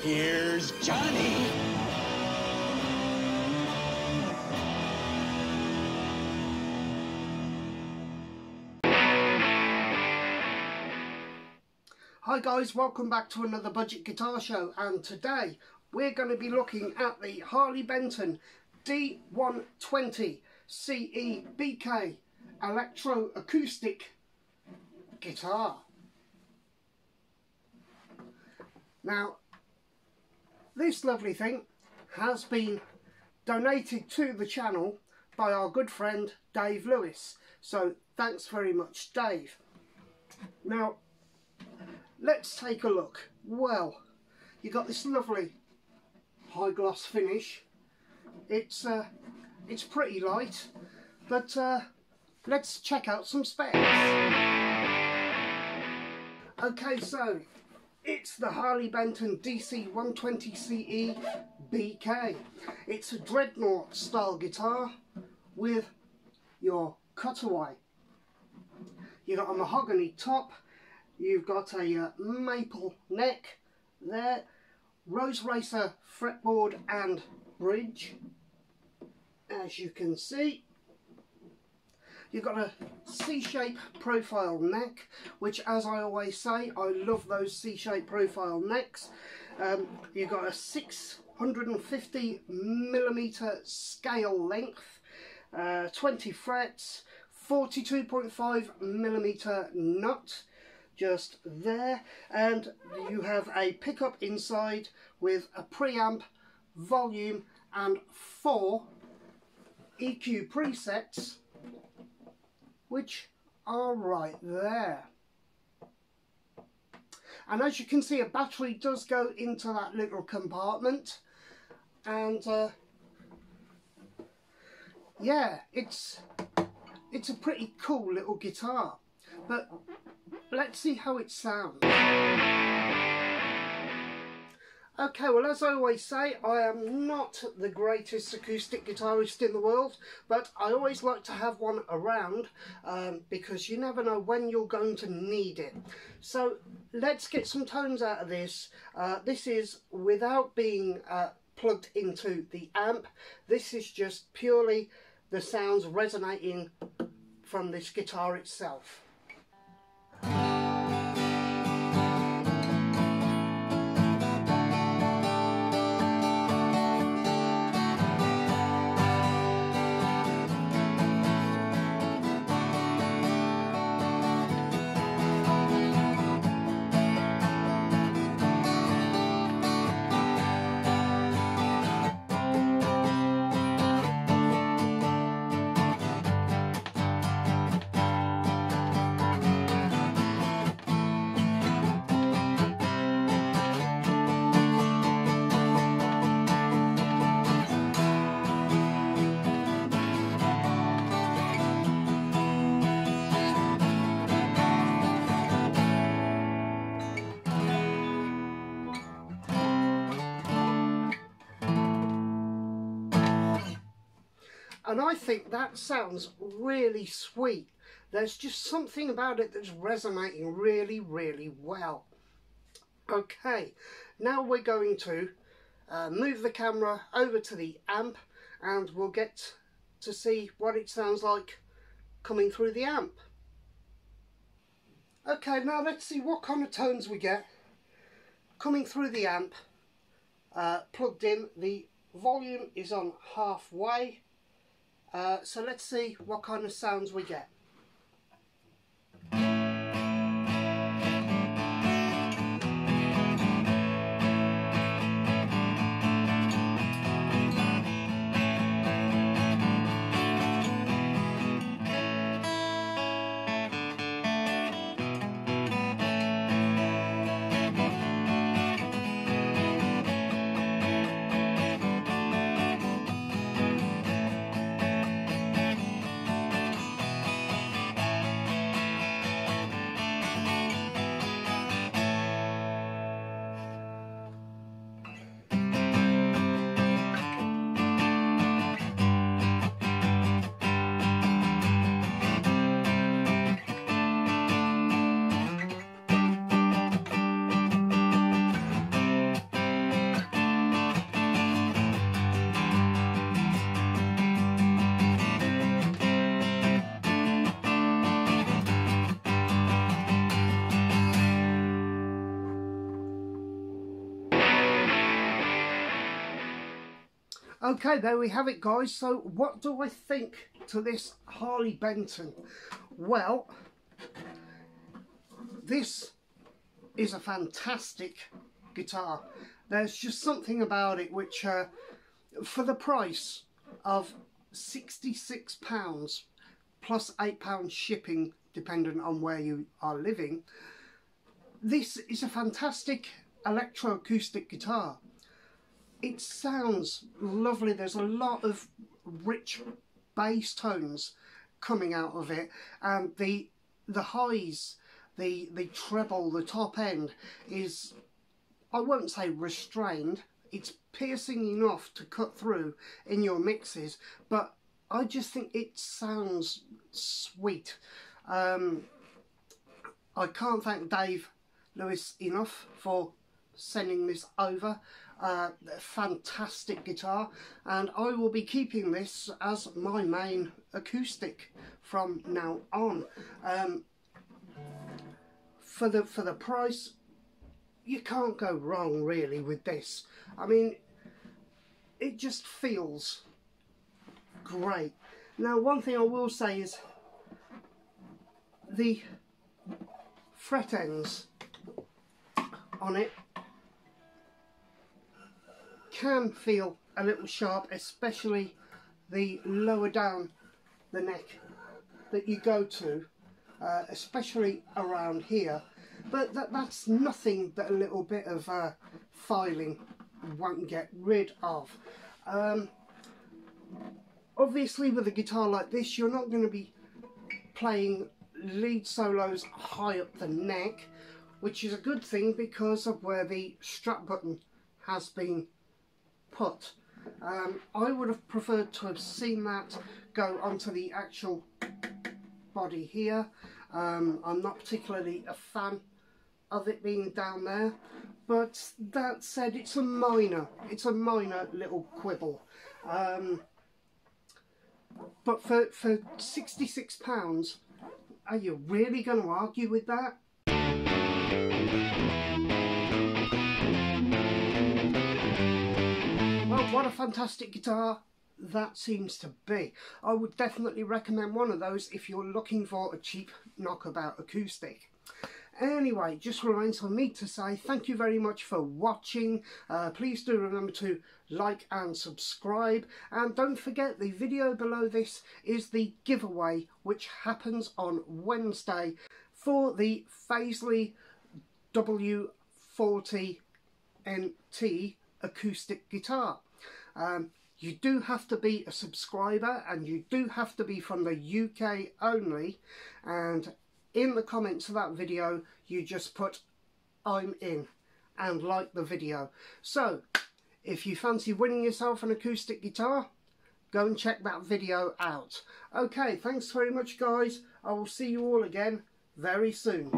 Here's Johnny. Hi guys, welcome back to another budget guitar show, and today we're going to be looking at the Harley Benton D120CE BK Electro Acoustic guitar. Now, this lovely thing has been donated to the channel by our good friend Dave Lewis, so thanks very much, Dave. Now, let's take a look. Well, you got this lovely high gloss finish. It's pretty light, but let's check out some specs. Okay, so it's the Harley Benton DC120CE BK. It's a dreadnought style guitar with your cutaway. You got a mahogany top. You've got a maple neck there, Rose Racer fretboard and bridge, as you can see. You've got a C-shape profile neck, which, as I always say, I love those C-shape profile necks. You've got a 650mm scale length, 20 frets, 42.5mm nut, just there, and you have a pickup inside with a preamp, volume and 4 EQ presets, which are right there. And as you can see, a battery does go into that little compartment, and yeah, it's a pretty cool little guitar. But let's see how it sounds. Okay, well, as I always say, I am not the greatest acoustic guitarist in the world, but I always like to have one around because you never know when you're going to need it. So let's get some tones out of this. This is without being plugged into the amp. This is just purely the sounds resonating from this guitar itself. And I think that sounds really sweet. There's just something about it that's resonating really, really well. Okay, now we're going to move the camera over to the amp, and we'll get to see what it sounds like coming through the amp. Okay, now let's see what kind of tones we get coming through the amp. Plugged in, the volume is on halfway. So let's see what kind of sounds we get. Okay, there we have it, guys. So what do I think to this Harley Benton? Well, this is a fantastic guitar. There's just something about it which, for the price of £66 plus £8 shipping, depending on where you are living, this is a fantastic electro acoustic guitar. It sounds lovely. There's a lot of rich bass tones coming out of it, and the highs, the treble, the top end is, I won't say restrained, it's piercing enough to cut through in your mixes, but I just think it sounds sweet. I can't thank Dave Lewis enough for sending this over. Fantastic guitar, and I will be keeping this as my main acoustic from now on. For the price, you can't go wrong really with this. I mean, it just feels great. Now, one thing I will say is the fret ends on it can feel a little sharp, especially the lower down the neck that you go to, especially around here, but that's nothing that a little bit of filing won't get rid of. Obviously with a guitar like this, you're not going to be playing lead solos high up the neck, which is a good thing because of where the strap button has been put. I would have preferred to have seen that go onto the actual body here. I'm not particularly a fan of it being down there, but that said, it's a minor little quibble. But for £66, are you really going to argue with that? Well, what a fantastic guitar that seems to be. I would definitely recommend one of those if you're looking for a cheap knockabout acoustic. Anyway, just remains for me to say thank you very much for watching. Please do remember to like and subscribe, and don't forget the video below this is the giveaway which happens on Wednesday for the Paisley W40 NT acoustic guitar. You do have to be a subscriber, and you do have to be from the UK only, and in the comments of that video you just put "I'm in" and like the video. So if you fancy winning yourself an acoustic guitar, go and check that video out. Okay, thanks very much guys. I will see you all again very soon.